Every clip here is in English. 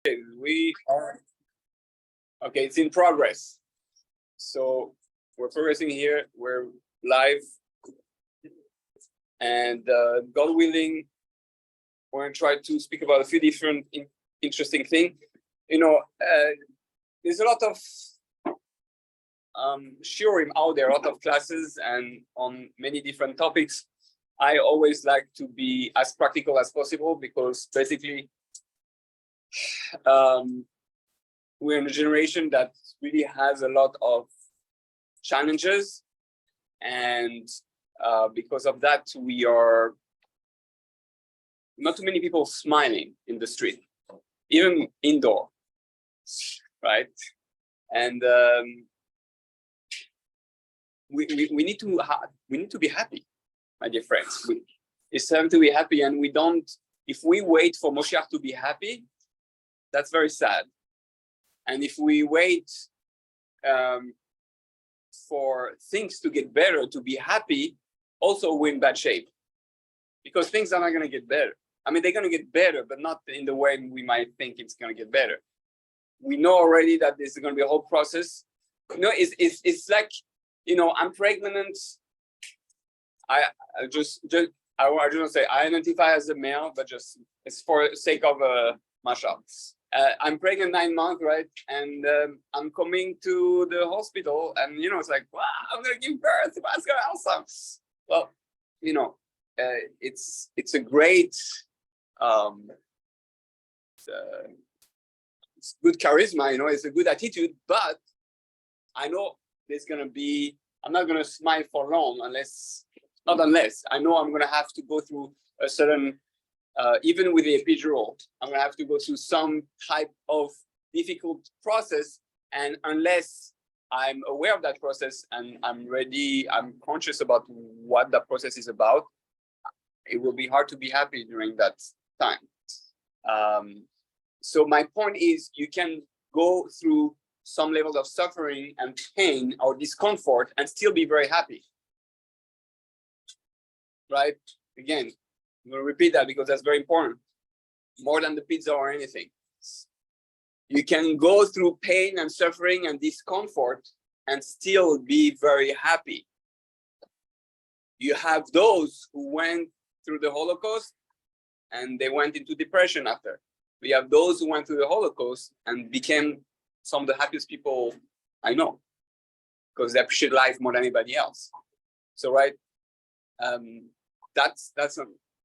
We are okay. It's in progress. So we're progressing here. We're live, and God willing, we're gonna try to speak about a few different interesting things. There's a lot of shiurim out there, a lot of classes, and on many different topics. I always like to be as practical as possible because basically we're in a generation that really has a lot of challenges, and because of that, we are not too many people smiling in the street, even indoor, right? And we need to be happy, my dear friends. It's time to be happy, and we don't. If we wait for Moshiach to be happy, that's very sad. And if we wait for things to get better to be happy, also we're in bad shape, because things are not going to get better. I mean, they're going to get better, but not in the way we might think it's going to get better. We know already that this is going to be a whole process. It's like, I'm pregnant. I just want to say I identify as a male, but just it's for the sake of a mashup. I'm pregnant 9 months, right? And I'm coming to the hospital, and it's like, wow, I'm gonna give birth. That's gonna be awesome. Well, it's a great, it's good charisma. It's a good attitude, but I know there's gonna be. I'm not gonna smile for long unless I know I'm gonna have to go through a certain. Even with the epidural, I'm going to have to go through some type of difficult process. And unless I'm aware of that process and I'm conscious about what the process is about, it will be hard to be happy during that time. So my point is, you can go through some level of suffering and pain or discomfort and still be very happy. Right? Again, I'm going to repeat that because that's very important. More than the pizza or anything. You can go through pain and suffering and discomfort and still be very happy. You have those who went through the Holocaust and they went into depression after. We have those who went through the Holocaust and became some of the happiest people I know, because they appreciate life more than anybody else. So, right, that's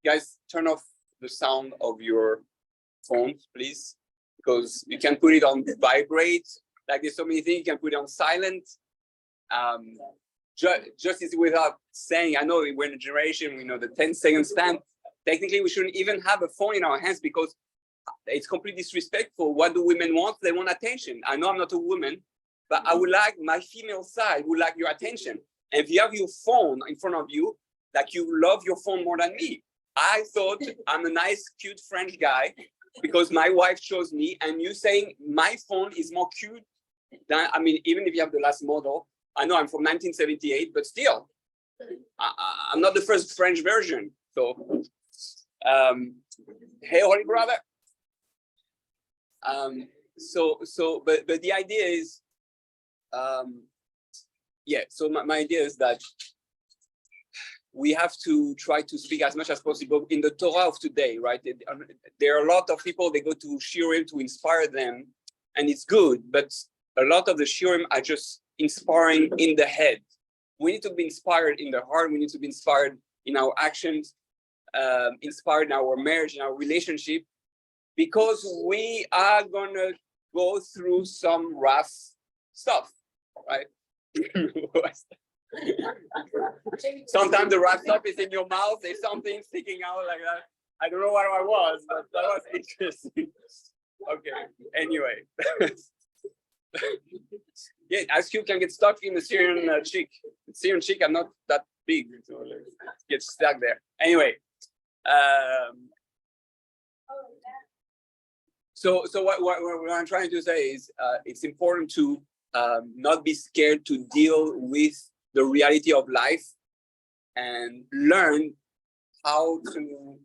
guys, turn off the sound of your phones, please, because you can put it on vibrate. Like, there's so many things. You can put it on silent. Just without saying, I know we're in a generation, we know the 10-second stamp. Technically, we shouldn't even have a phone in our hands because it's completely disrespectful. What do women want? They want attention. I know I'm not a woman, but I would like, my female side would like your attention. And if you have your phone in front of you, like, you love your phone more than me. I thought I'm a nice, cute French guy because my wife chose me, and you saying my phone is more cute than, I mean, even if you have the last model, I know I'm from 1978, but still, I'm not the first French version. So, hey, holy brother. But the idea is, so my idea is that we have to try to speak as much as possible in the Torah of today, right? There are a lot of people, they go to shiurim to inspire them, and it's good, but a lot of the shiurim are just inspiring in the head. We need to be inspired in the heart. We need to be inspired in our actions, inspired in our marriage, in our relationship, because we are gonna go through some rough stuff, right? Sometimes the rough stuff is in your mouth. There's something sticking out like that. I don't know what I was, but that was interesting. Okay. Anyway, yeah, as you can get stuck in the Syrian cheek. Syrian cheek are not that big, so get stuck there. Anyway, so what I'm trying to say is, it's important to not be scared to deal with the reality of life and learn how to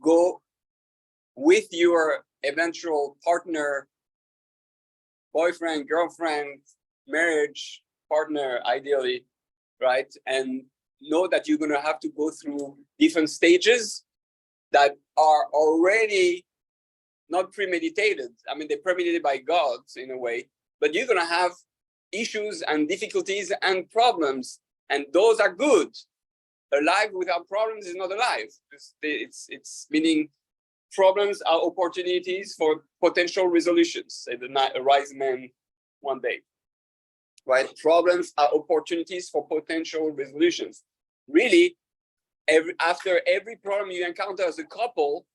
go with your eventual partner, boyfriend, girlfriend, marriage partner, ideally, right? And know that you're going to have to go through different stages that are already not premeditated. I mean, they're premeditated by God in a way, but you're going to have issues and difficulties and problems, and those are good. Alive without problems is not alive. It's meaning problems are opportunities for potential resolutions, said a wise man one day. Right? Problems are opportunities for potential resolutions. Really, after every problem you encounter as a couple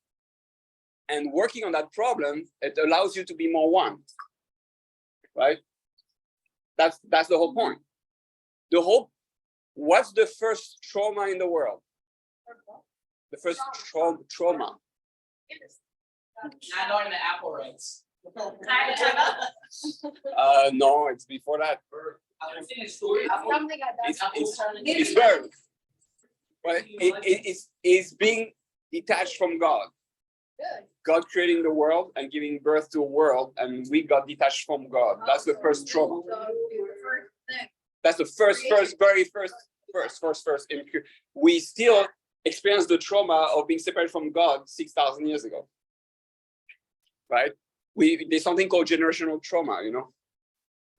and working on that problem, it allows you to be more one. Right? That's the whole point. What's the first trauma in the world? The first trauma. Not knowing the apple rights. No, it's before that. It's birth. But it's being detached from God. God creating the world and giving birth to a world, and we got detached from God. That's the first trauma. That's the very first. We still experience the trauma of being separated from God 6,000 years ago. Right? There's something called generational trauma,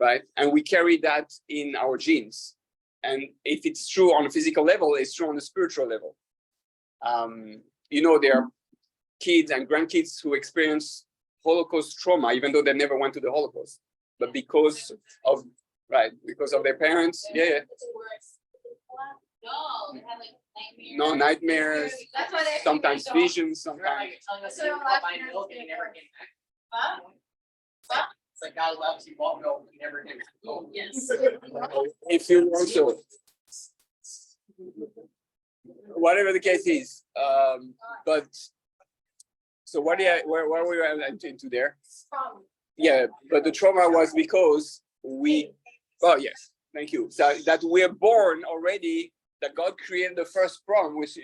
right? And we carry that in our genes. And if it's true on a physical level, it's true on a spiritual level. There are kids and grandkids who experience Holocaust trauma, even though they never went to the Holocaust, but because of their parents. Yeah. No, they have like nightmares. No, nightmares. That's why they sometimes visions. Sometimes. Huh? It's like God loves you, won't know, you never can. Yes. If you want to. Whatever the case is. But so where were we into there? Yeah, but the trauma was because yes, thank you. So that we're born already, that God created the first problem, which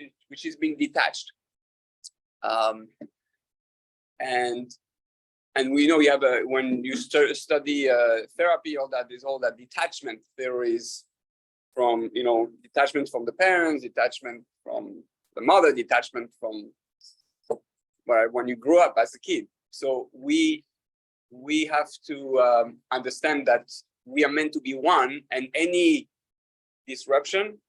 is being detached. And we know you have when you study therapy, all that, there's all that detachment theories from, detachment from the parents, detachment from the mother, detachment from when you grow up as a kid. So we have to understand that we are meant to be one, and any disruption,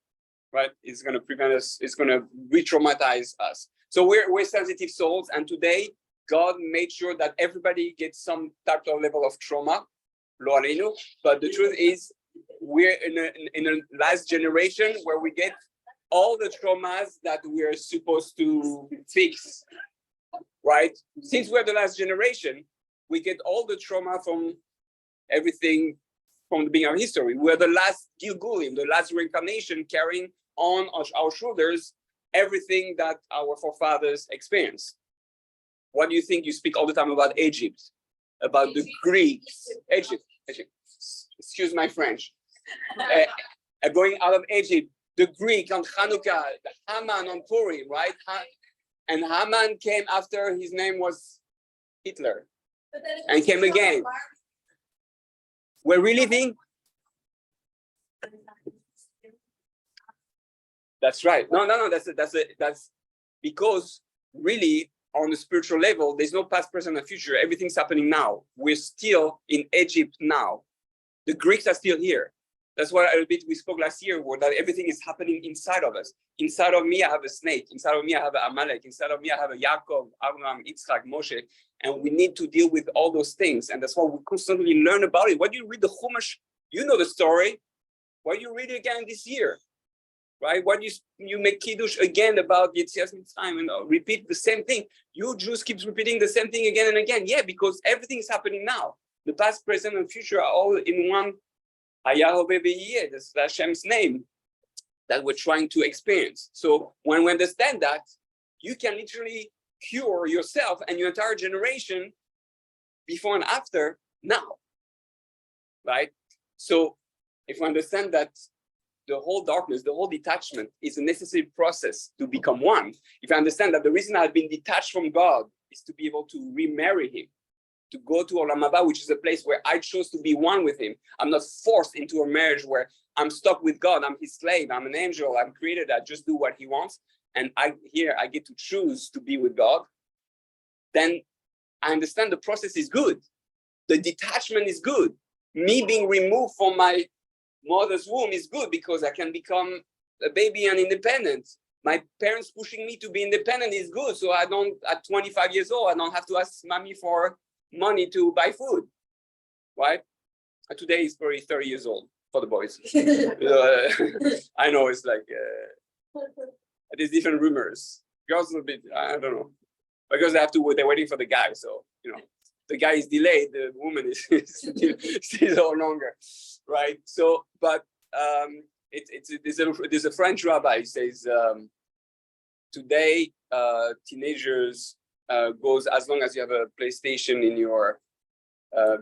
right, is going to prevent us, it's going to re-traumatize us. So we're sensitive souls, and today God made sure that everybody gets some type of level of trauma, lo aleinu. But the truth is, we're in a last generation where we get all the traumas that we're supposed to fix, right? Since we're the last generation, we get all the trauma from everything from the beginning of history. We're the last Gilgulim, the last reincarnation, carrying on our shoulders everything that our forefathers experienced. What do you think? You speak all the time about Egypt, about the Greeks. Egypt. Excuse my French. Going out of Egypt, the Greek on Hanukkah, the Haman on Purim, right? And Haman came after his name was Hitler, and came again. We're reliving. That's right. No. That's because really, on the spiritual level, there's no past, present, and future. Everything's happening now. We're still in Egypt now. The Greeks are still here. That's why a little bit we spoke last year, where that everything is happening inside of us. Inside of me, I have a snake. Inside of me, I have an Amalek. Inside of me, I have a Yaakov, Abraham, Yitzchak, Moshe. And we need to deal with all those things. And that's why we constantly learn about it. When you read the Chumash, you know the story. Why you read it again this year? Right? When you make Kiddush again about Yetzias Mitzrayim and repeat the same thing, you Jews keep repeating the same thing again and again. Yeah, because everything is happening now. The past, present, and future are all in one Hayahove Be'yeh. That's Hashem's name that we're trying to experience. So when we understand that, you can literally cure yourself and your entire generation before and after now. Right? So if we understand that the whole darkness, the whole detachment is a necessary process to become one. If I understand that the reason I've been detached from God is to be able to remarry him, to go to Olam Haba, which is a place where I chose to be one with him. I'm not forced into a marriage where I'm stuck with God. I'm his slave. I'm an angel. I'm created. I just do what he wants. And I get to choose to be with God. Then I understand the process is good. The detachment is good. Me being removed from my mother's womb is good because I can become a baby and independent. My parents pushing me to be independent is good. So I don't, at 25 years old, I don't have to ask mommy for money to buy food, right? Today is probably 30 years old for the boys. I know it's like, there's different rumors. Girls a bit, I don't know. Because they have to, they're waiting for the guy. So, you know, the guy is delayed, the woman is still longer, right? So, but there's a French rabbi who says, today, teenagers goes as long as you have a PlayStation in your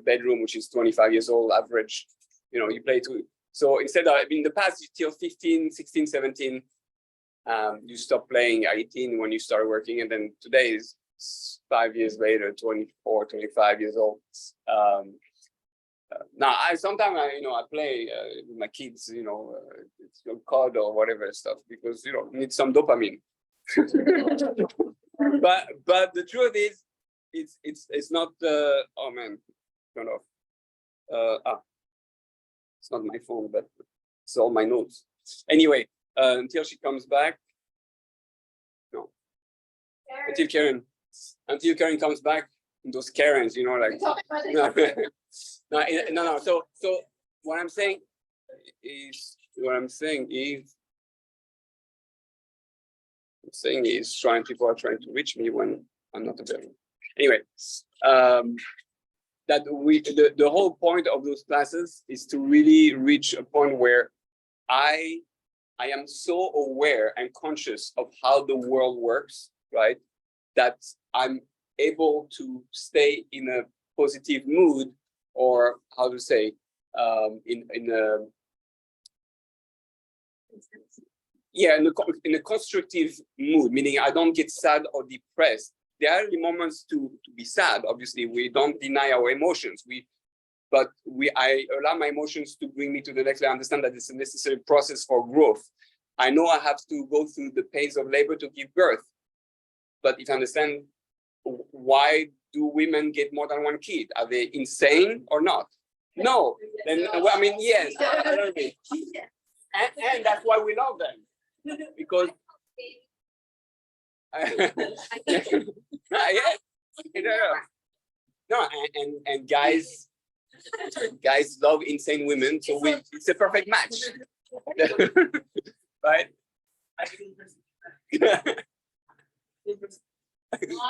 bedroom, which is 25 years old average, you know, you play to. So instead of, in the past, till 15, 16, 17, you stop playing 18 when you start working. And then today is 5 years later, 24, 25 years old. Now, sometimes I play with my kids, you know, COD or whatever stuff, because, you know, need some dopamine. but the truth is, it's not. Oh man, turn off. It's not my phone, but it's all my notes. Anyway, until she comes back. No. Until Karen comes back. Those Karens, you know, like. No. So what I'm saying is people are trying to reach me when I'm not available. Anyway, that the whole point of those classes is to really reach a point where I am so aware and conscious of how the world works, right? That I'm able to stay in a positive mood, or how to say, in a constructive mood, meaning I don't get sad or depressed. There are moments to be sad. Obviously, we don't deny our emotions. I allow my emotions to bring me to the next level. I understand that it's a necessary process for growth. I know I have to go through the pains of labor to give birth. But if I understand, why do women get more than one kid? Are they insane or not? No. Then, I mean, yes. And that's why we love them. Because and guys love insane women, so it's a perfect match. Right?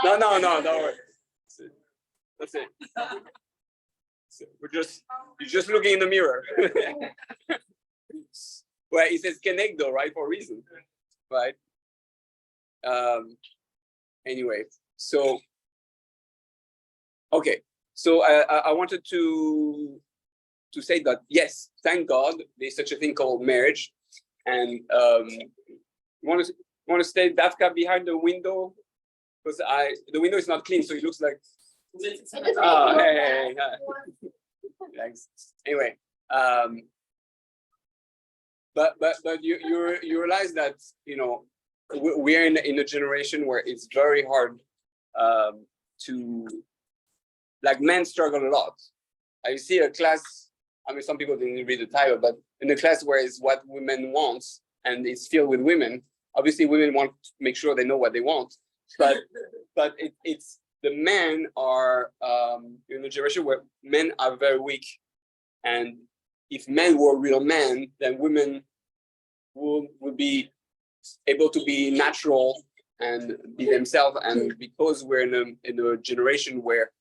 No, don't worry. That's it. You're just looking in the mirror. Well, it says Kenegdo, right, for a reason, right? Anyway, so okay, so I wanted to say that yes, thank God there's such a thing called marriage, and want to stay Dafka behind the window, because the window is not clean, so it looks like. Oh, hey. Thanks. Anyway, but you realize that, you know, we're in a generation where it's very hard to, like, men struggle a lot. I see a class, I mean, some people didn't read the title, but in a class where it's what women want and it's filled with women, obviously women want to make sure they know what they want, but it's the men are in a generation where men are very weak, and if men were real men, then women would be able to be natural and be themselves. And because we're in a generation where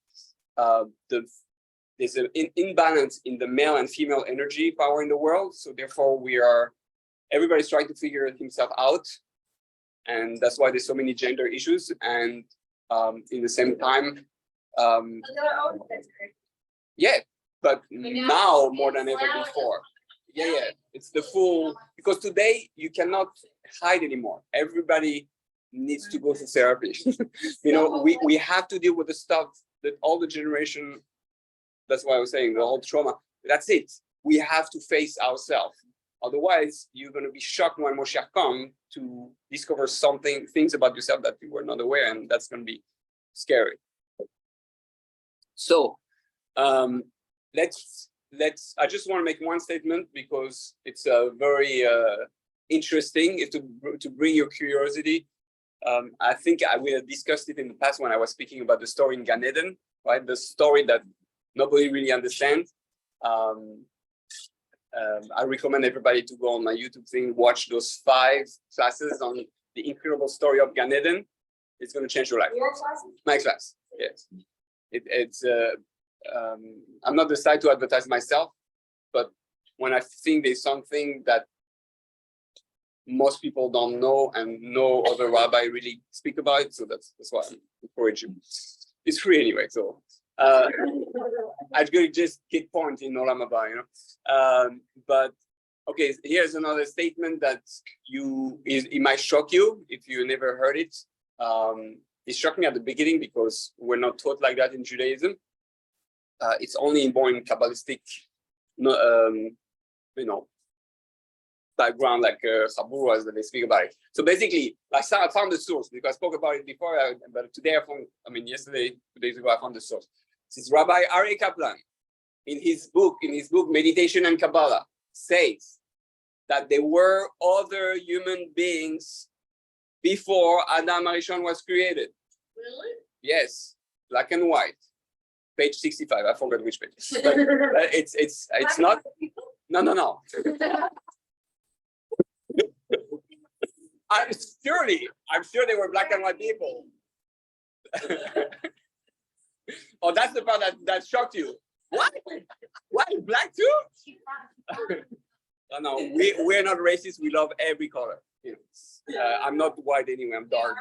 there's an imbalance in the male and female energy power in the world, so therefore everybody's trying to figure himself out, and that's why there's so many gender issues. And in the same time, yeah, but now more than ever before. Yeah, it's the full, because today you cannot hide anymore. Everybody needs to go to therapy. You know, we have to deal with the stuff that all the generation, that's why I was saying the whole trauma, that's it. We have to face ourselves. Otherwise, you're going to be shocked when Moshiach comes to discover things about yourself that you were not aware, and that's going to be scary. So let's. I just want to make one statement because it's very interesting to bring your curiosity. I think we have discussed it in the past when I was speaking about the story in Gan Eden, right? The story that nobody really understands. I recommend everybody to go on my YouTube thing, watch those 5 classes on the incredible story of Gan Eden. It's going to change your life. Your class? My class, yes. I'm not the site to advertise myself, but when I think there's something that most people don't know and no other rabbi really speak about it, so that's why I'm encouraging. It's free anyway, so I'm going to just get point in Olam Haba, you know. But okay, here's another statement that it might shock you if you never heard it. It shocked me at the beginning because we're not taught like that in Judaism. It's only more in Kabbalistic, you know, background like Chaburas that they speak about it. So basically, I found the source because I spoke about it before, but today yesterday, 2 days ago, I found the source. This is Rabbi Aryeh Kaplan in his book Meditation and Kabbalah says that there were other human beings before Adam Arishon was created. Really? Yes, black and white. Page 65. I forgot which page. But it's not. No. I'm sure they were black and white people. Oh, that's the part that shocked you. What? What? Black too? No, we're not racist. We love every color. You know, I'm not white anyway. I'm dark.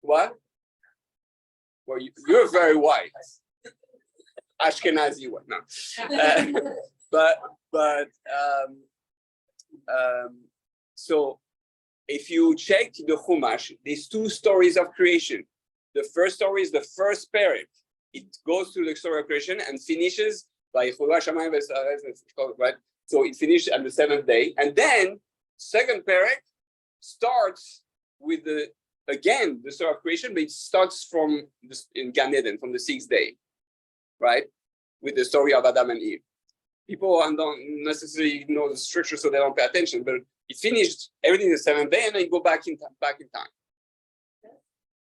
What? Well, you're very white. Ashkenazi white. No. So if you check the Chumash, there's 2 stories of creation. The first story is the first parak. It goes through the story of creation and finishes by right. So it finished on the 7th day, and then second parak starts with the story of creation, but it starts from in Gan Eden from the 6th day, right, with the story of Adam and Eve. People don't necessarily know the structure, so they don't pay attention. But it finished everything the 7th day, and then you go back in time.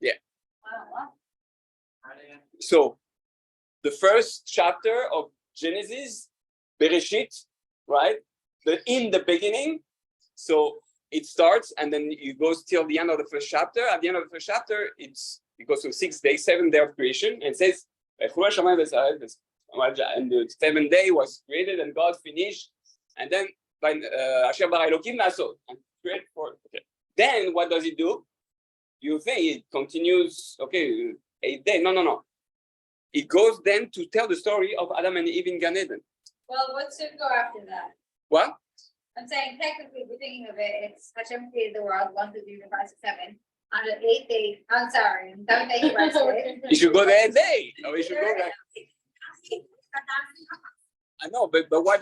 Yeah. Wow. So, the first chapter of Genesis, Bereshit, right? In the beginning. So it starts, and then it goes till the end of the first chapter. At the end of the first chapter, it goes to 6th day, 7th day of creation, and it says, and the 7th day was created, and God finished, and then Asher bara Elokim lasot, and create for. Okay. Then what does it do? You think it continues? Okay, 8th day. No. It goes then to tell the story of Adam and Eve in Gan Eden. Well, what's to go after that? What? I'm saying technically, if we're thinking of it, it's Hashem created the world 1, 2, 3, 4, 5, 6, 7. On the 8th day, I'm sorry, 7th day he rested. You should go there 8th day. We should go there. I know, but why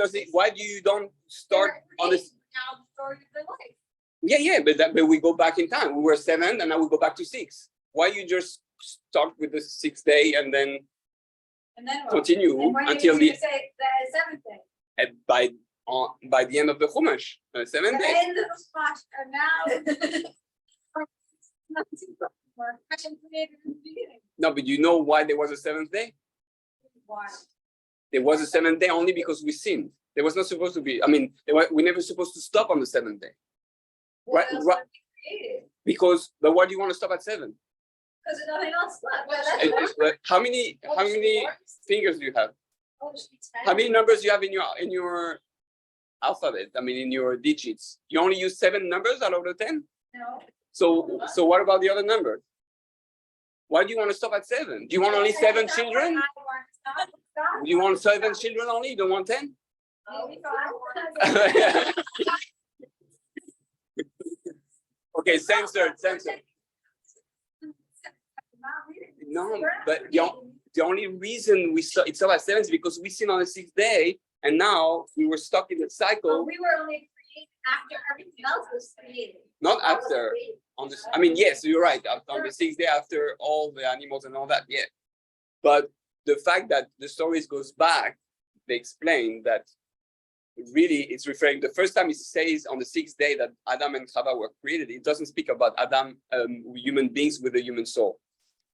do you don't start on this? Now the story of their life. Yeah, but we go back in time. We were 7th, and now we go back to 6. Why you just start with the 6th day and then what? Continue and when until you say the 7th day? and by the end of the Chumash, 7th The day. end of the Chumash, and now Hashem created in the beginning. No, but you know why there was a 7th day? Why? There was a 7th day only because we sinned. There was not supposed to be. I mean, we're never supposed to stop on the 7th day. What Right, else right. have we created? Because, but why do you want to stop at 7? Because there's nothing else left. Well, that's But how many fingers do you have? How many numbers do you have in your alphabet? I mean, in your digits. You only use 7 numbers out of the 10. No. So what about the other numbers? Why do you want to stop at 7? Do you want only 7 children? Do you want 7 children only? You don't want 10? Okay, censored. No, but the only reason it's about 7 is because we sinned on the 6th day, and now we were stuck in the cycle. We were only created after everything else was created. Not after. I mean, yes, you're right. On the 6th day, after all the animals and all that, yeah. But the fact that the stories goes back, they explain that really it's referring. The first time it says on the 6th day that Adam and Chava were created, it doesn't speak about Adam, human beings with a human soul.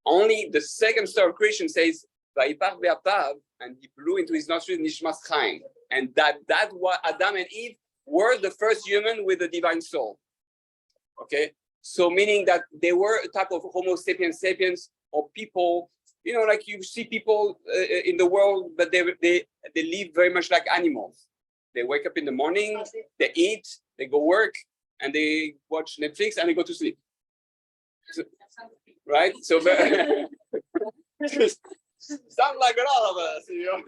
Only the second story of creation says, "Vayipach be'apav," and he blew into his nostrils nishmas chaim, and that what Adam and Eve were the first human with a divine soul. Okay, so meaning that they were a type of Homo sapiens sapiens, or people, you know, like you see people in the world, but they live very much like animals. They wake up in the morning, they eat, they go work, and they watch Netflix, and they go to sleep. So, right? So sound like a lot of us, you know,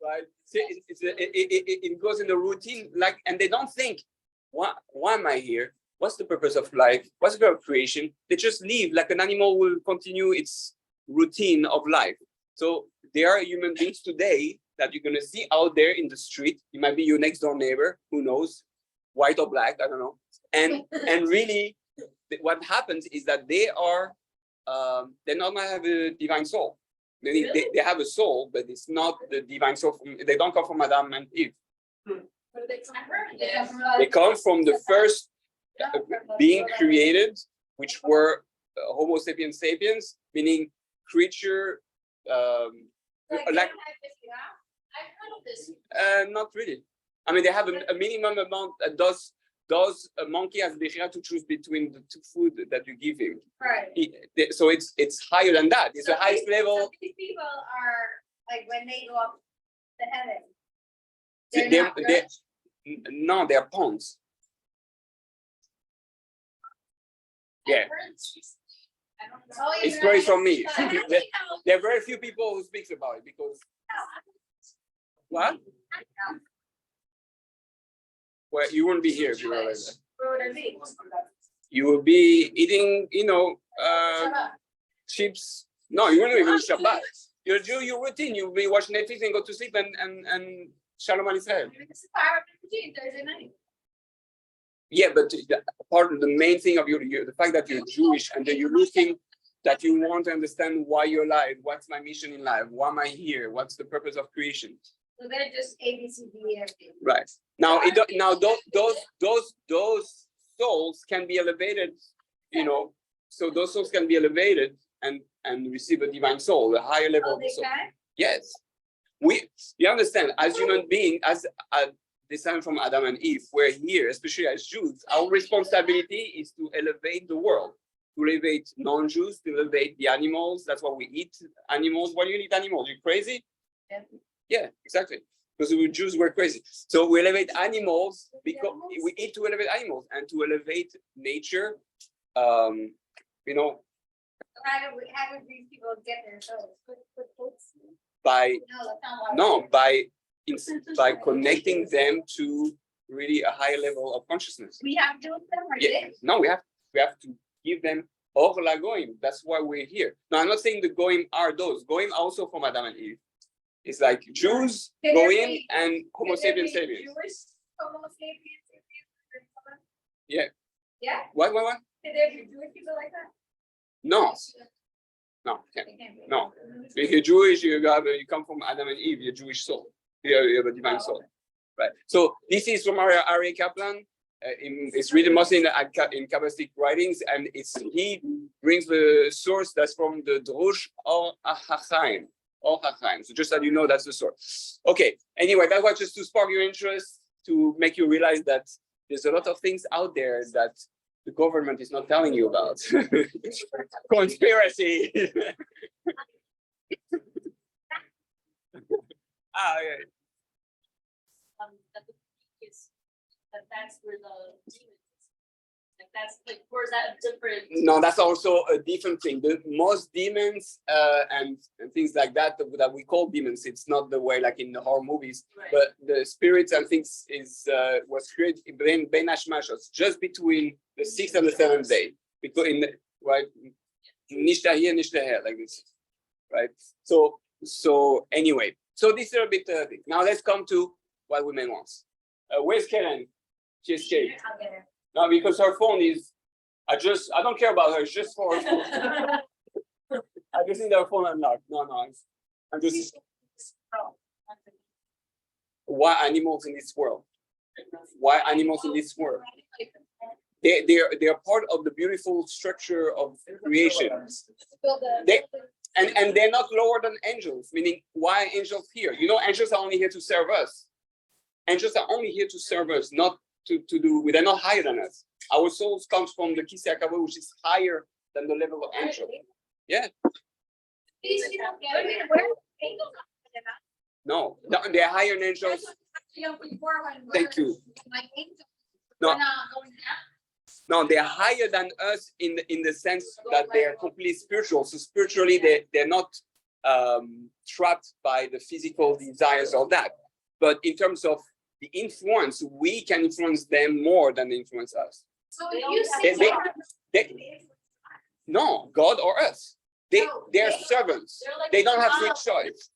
right? So it goes in the routine, like, and they don't think, why am I here? What's the purpose of life? What's the purpose of creation? They just live like an animal will continue its routine of life. So there are human beings today that you're gonna see out there in the street. It might be your next door neighbor, who knows, white or black, I don't know. And really, what happens is that they are they're not gonna have a divine soul. Meaning they have a soul, but it's not the divine soul. They don't come from Adam and Eve. They come from the first being created, which were Homo sapiens sapiens, meaning creature. Like I've heard of this. Not really. I mean, they have a minimum amount. Does a monkey has the right to choose between the 2 food that you give him? Right. So it's higher than that. It's the highest level. So these people are like when they go up to heaven. No, they're pawns. Yeah. It's very from me. There are very few people who speaks about it because what? Well, you wouldn't be here if you were like that. You will be eating, you know, chips. No, you wouldn't even Shabbat. You'll do your routine. You'll be watching Netflix and go to sleep and Shalom al Israel. Thursday night. Yeah, but part of the main thing of the fact that you're Jewish and that you're looking, that you want to understand why you're alive, what's my mission in life, why am I here, what's the purpose of creation. So they're just A, B, C, D, F, G. Right. Now, those souls can be elevated, you know. So those souls can be elevated and receive a divine soul, a higher level of the soul. Yes. You understand, as human beings, as descended from Adam and Eve, we're here, especially as Jews. Our responsibility is to elevate the world, to elevate non-Jews, to elevate the animals. That's why we eat animals. Why do you eat animals? You crazy? Yeah, exactly. Because we Jews were crazy. So we elevate animals because we eat to elevate animals and to elevate nature. You know. How do these people get their souls? By connecting them to really a higher level of consciousness. We have to do them, or yeah. No, we have to give them Or la Goyim. That's why we're here. Now, I'm not saying the Goyim are those. Goyim also from Adam and Eve. It's like Jews, Goyim, and Homo sapiens sapiens. Jewish Homo sapiens sapiens? Yeah. Yeah? What? Did there be Jewish people like that? No. No. No. If you're Jewish, you come from Adam and Eve, you're Jewish soul. You have a divine soul. Right. So this is from Ari Kaplan. It's written mostly in Kabbalistic writings, and he brings the source that's from the Drush or HaChaim. So just that you know, that's the source. Okay. Anyway, that was just to spark your interest, to make you realize that there's a lot of things out there that the government is not telling you about. Conspiracy. Yeah. That's where the demons, like that's like, or is that different? No, that's also a different thing. The most demons and things like that we call demons. It's not the way like in the horror movies, right. But the spirits and things was created in Ben Hashmashos, just between the 6th and the 7th day. Because Nishta here, nishta here, like this, right? So anyway, so this is a bit. Now let's come to what women want. Where's Karen? She escaped. I'll get her. No, because her phone is. I don't care about her. It's just for her phone. I just need her phone unlocked. No, I'm just. Why animals in this world? Why animals in this world? They're part of the beautiful structure of creation. And they're not lower than angels, meaning why angels here? You know, angels are only here to serve us. Angels are only here to serve us, not to do, they're not higher than us. Our souls comes from the Kisei HaKavod, which is higher than the level of angel. Yeah. No, they're higher than angels. Thank you. No. No, they're higher than us in the sense that they're completely spiritual. So spiritually, they're not trapped by the physical desires or that. But in terms of the influence, we can influence them more than they influence us. So you say no, God or us. They're servants. They don't have free choice.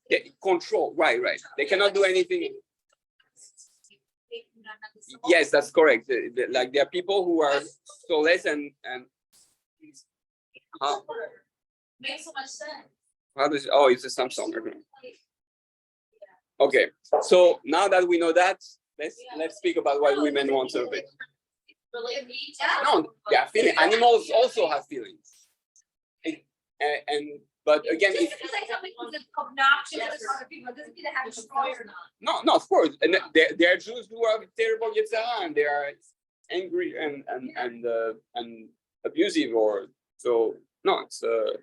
They control, right. They cannot do anything. Yes, that's correct. Like there are people who are soulless and Makes so much sense. how does it's a Samsung. Okay, so now that we know that, let's speak about what women want a bit. No, yeah, feeling. Animals also have feelings. But again, just because I tell people it's obnoxious to other people, doesn't mean they have control or not. No, of course, and there are Jews who are terrible Yetzirah, and they are angry and abusive, or so. No, it's a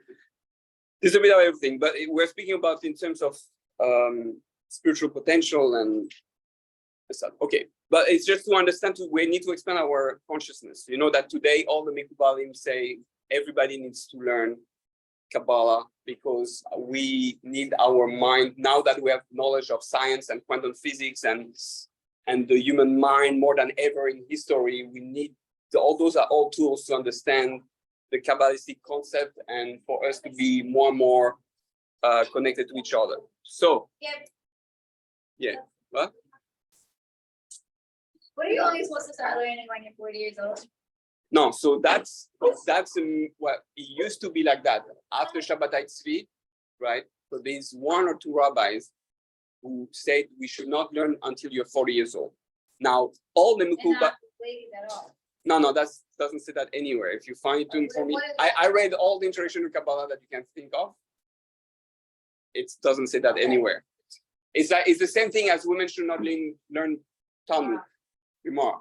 bit of everything. But we're speaking about in terms of spiritual potential and stuff. Okay, but it's just to understand. We need to expand our consciousness. You know that today all the Mikubalim say everybody needs to learn Kabbalah because we need our mind, now that we have knowledge of science and quantum physics and the human mind more than ever in history. We need all those are all tools to understand the Kabbalistic concept and for us to be more and more connected to each other. So yeah. What are you only supposed to start learning when you're 40 years old? No, so that's what it used to be like that after Shabbatai Tzvi, right? So there's one or two rabbis who said we should not learn until you're 40 years old. Now all the Mikuba. No, that doesn't say that anywhere. If you find it for me, I read all the international Kabbalah that you can think of. It doesn't say that anywhere. It's the same thing as women should not learn Talmud, Gemara.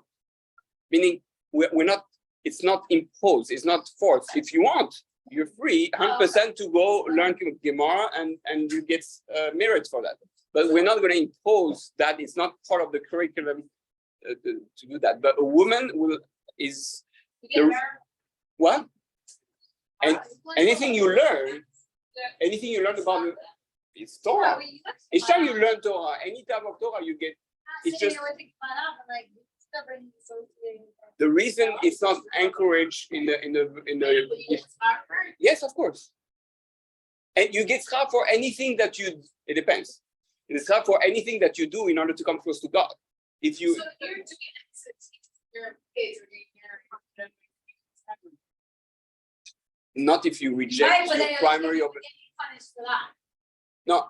Meaning we're not. It's not imposed. It's not forced. If you want, you're free 100% to go learn Gemara and you get merit for that. But we're not going to impose that. It's not part of the curriculum to do that. But a woman what? And anything you learn about it's Torah. Each time you learn Torah, any type of Torah you get, it's just. The reason it's not encouraged in the yes, of course. And you get schar for anything that it depends. It is schar for anything that you do in order to come close to God. If you So you're doing it to teach your kids or your not if you reject your primary no.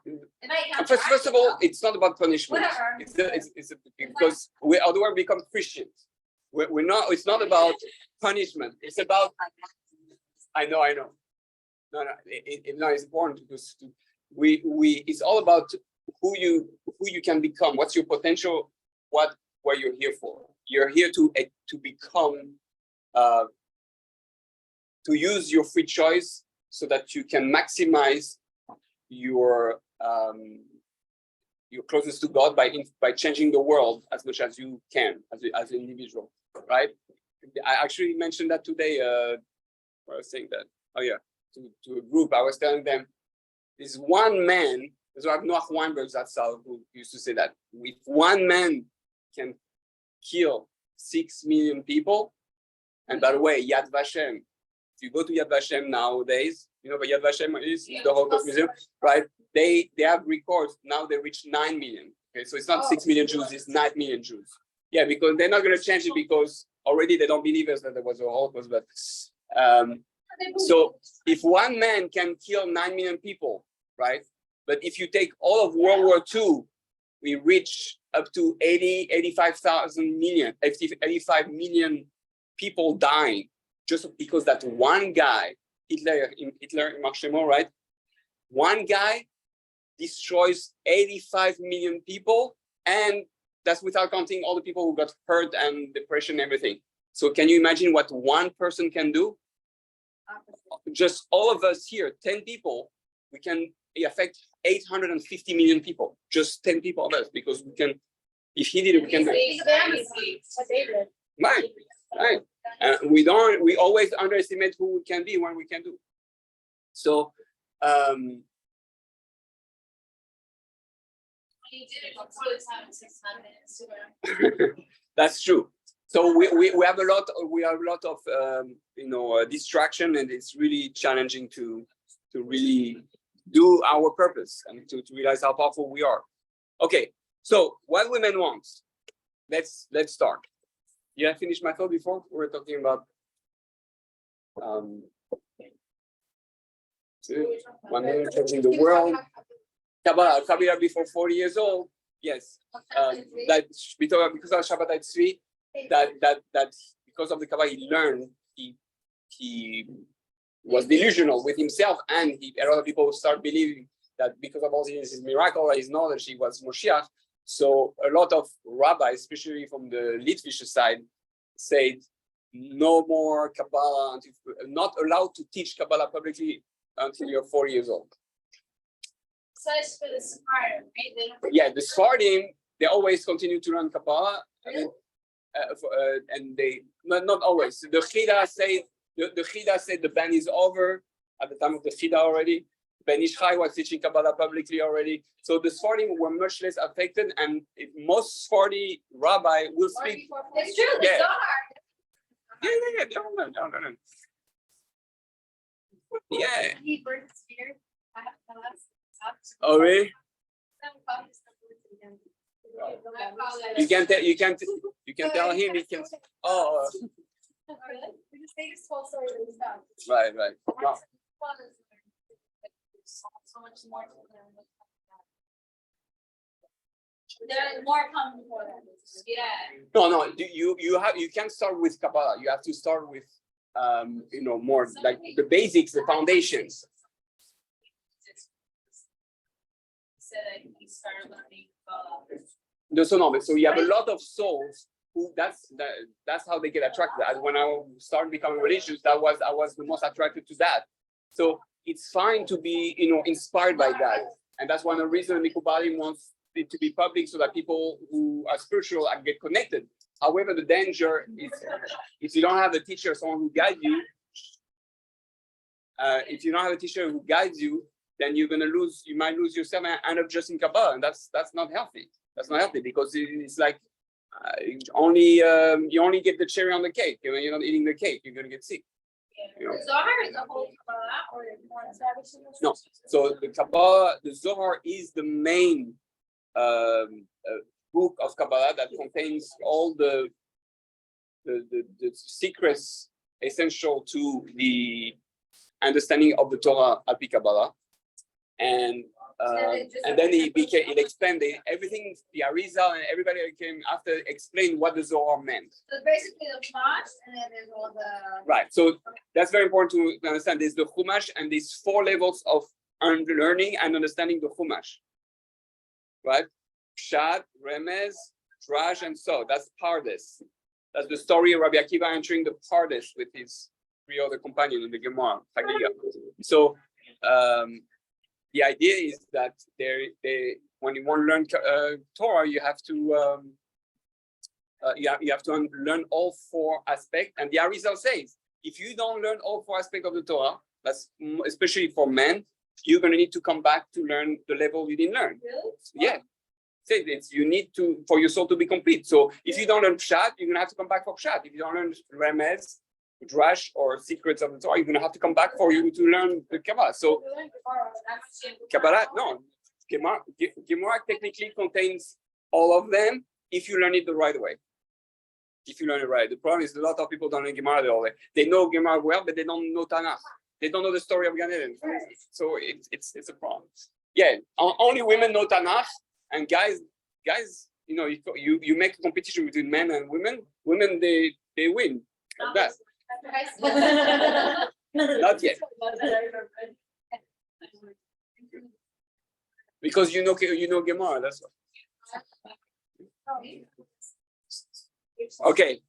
First of all, it's not about punishment. It's because we otherwise become Christians. We're not. It's not about punishment. It's about. I know. No. It's important because it's all about who you can become. What's your potential? What you're here for? You're here to become. To use your free choice so that you can maximize your closeness to God by changing the world as much as you can as an individual, right? I actually mentioned that today. I was saying that. Oh yeah, to a group. I was telling them, this one man. So I have Noach Weinberg who used to say that if one man can kill 6 million people, and by the way, Yad Vashem, you go to Yad Vashem nowadays, you know what Yad Vashem is, the Holocaust Museum, right? They have records, now they reach 9 million. Okay, so it's not 6 million Jews, it's 9 million Jews. Yeah, because they're not going to change it because already they don't believe us that there was a Holocaust. But so if one man can kill 9 million people, right? But if you take all of World War II, we reach up to 85 million people dying just because that one guy, Hitler in Marshemo, right? One guy destroys 85 million people, and that's without counting all the people who got hurt and depression and everything. So can you imagine what one person can do? Just all of us here, 10 people, we can affect 850 million people. Just 10 people of us, because we can, if he did it, we can do it. Right, right. We always underestimate who we can be when we can do. So, You did it before the time, 6 minutes. that's true. So we have a lot of distraction, and it's really challenging to really do our purpose and to realize how powerful we are. Okay, so what women want? Let's start. Yeah, I finished my thought before. We were talking about one minute changing the world. Kabbalah before 40 years old. Yes, that because of Shabbat Tzvi, that because of the Kabbalah he learned, he was delusional with himself, and a lot of people start believing that because of all his miracle, his knowledge, he was Moshiach. So a lot of rabbis, especially from the Litvish side, said no more Kabbalah, not allowed to teach Kabbalah publicly until you're 40 years old. So it's for the Sephardim, right? Yeah, the Sephardim, they always continue to learn Kabbalah. I mean, and they not always. The Chida said the ban is over at the time of the Chida already. Ben Ishchai was teaching Kabbalah publicly already. So the Sephardim were much less affected, and most Sephardi rabbi will speak. It's true. Yeah. Yeah. Don't. Yeah. He burned his beard. Oh really? You can tell him he can. Oh. Right. No. So much more. There's more coming before that. Yeah. No. You can't start with Kabbalah. You have to start with more like the basics, the foundations. He started learning So you have a lot of souls who that's how they get attracted. And when I started becoming religious, I was the most attracted to that. So it's fine to be inspired by that, and that's one of the reasons Mikubalim wants it to be public, so that people who are spiritual and get connected. However, the danger is if you don't have a teacher, someone who guides you. If you don't have a teacher who guides you, then you might lose yourself and end up just in Kabbalah, and that's not healthy. That's not healthy, because it's like you only get the cherry on the cake. You're not eating the cake, you're gonna get sick. Zohar is the whole Kabbalah, or more established? No, so the Kabbalah, the Zohar is the main book of Kabbalah that contains all the secrets essential to the understanding of the Torah al pi Kabbalah. And then it explained everything. The Arizal and everybody that came after explained what the Zohar meant. So basically the Chumash, and then there's all the. Right. So that's very important to understand. There's the Chumash, and there's 4 levels of learning and understanding the Chumash. Right? Pshat, Remez, Drash, and so that's Pardes. That's the story of Rabbi Akiva entering the Pardes with his 3 other companions in the Gemara. So the idea is that when you want to learn Torah, you have to learn all 4 aspects. And the Arizal says, if you don't learn all 4 aspects of the Torah, that's especially for men, you're going to need to come back to learn the level you didn't learn. Really? Yeah. You need to, for your soul to be complete. So if you don't learn Pshat, you're going to have to come back for Pshat. If you don't learn Remez, Drash or secrets of the Torah, you're gonna have to come back for you to learn the Kabbalah. So Kabbalah, no, Gemara technically contains all of them if you learn it the right way. If you learn it right, the problem is a lot of people don't learn Gemara the whole way. They know Gemara well, but they don't know Tanakh. They don't know the story of Gan Eden. So it's a problem. Yeah, only women know Tanakh, and guys, you know, you make a competition between men and women. Women they win. Like that. Not yet. Because you know Gemara, that's why. Okay.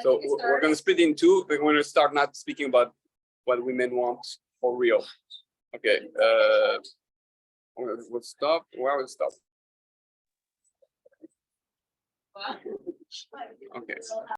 So we're going to split in two. We're going to start not speaking about what women want for real. Okay. We'll stop. Where will stop? Okay.